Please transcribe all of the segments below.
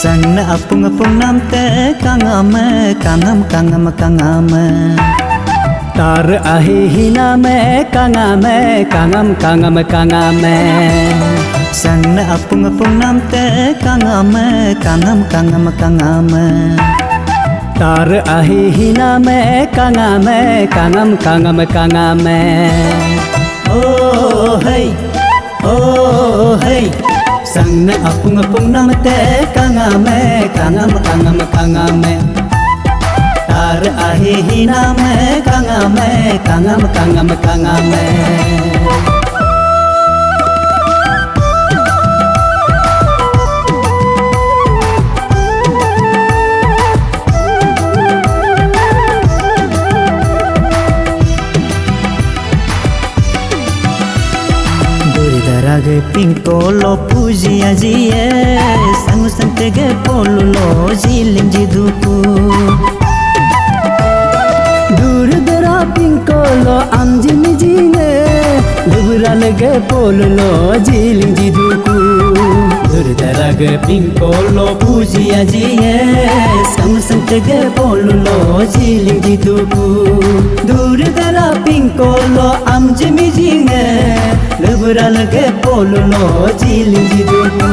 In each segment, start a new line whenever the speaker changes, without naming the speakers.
Sang na apung apung nam te kangame kangam
Tar ahi hina me kangame kangame
Sang na apung apung nam te kangame kangam
Tar ahi hina me kangame kangame
Oh hey Sang na apung apung nam te kangame kangame Tar ahi hina me kangame Rage pinkolo puji ajiye sangu santege polulo jiling jiduku
Durdara pinkolo amjimi jine lubralge polulo jiling jiduku
Durdara ge pinkolo puji ajiye sangu santege polulo jiling jiduku Durdara pinkolo amjimi jine Liberal ke polulo jiling jiduku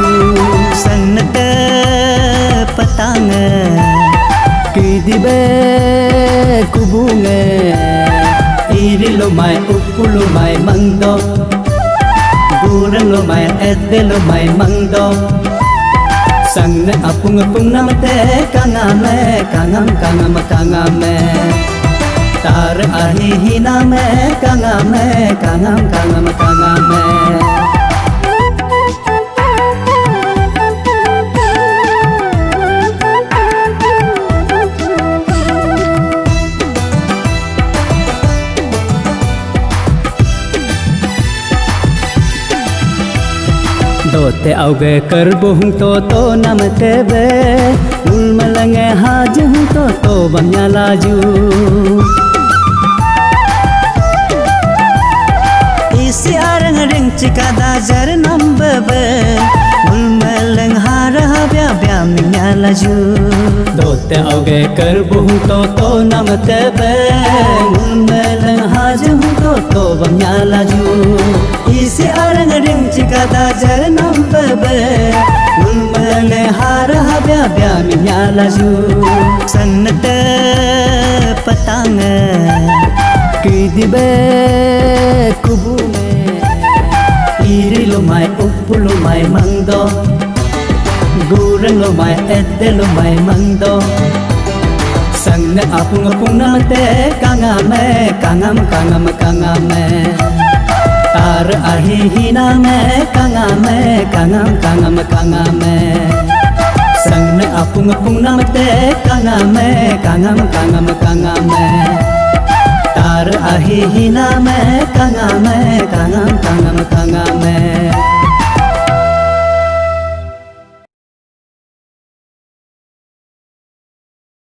Sanate patang
Kidibe kubunge
Irilo mai upulu mai mangdo Buralo mai edelo mai mangdo Sang apung apung namate kangame kangame Tar ahi hina me kangame
Dote auge karbo hung to namte be ulmalange haj hung to bamya laju
Isi arang ring cikada jar nambebe ulmalang hara bya minya laju
Dote auge karbo hung to namte be ulmalang haj hung to bamya laju
Isi arang ring cikada jar nambebe ulmale hara bya minya laju Sannate patang
Kidibe kubunge
Irilo mai upulu mai mangdo Guralo mai edelo mai mangdo Sang na apung apung namate kangame Tar ahi hina me kangame Sang na apung apung namate kangame Tar ahi hina me kangame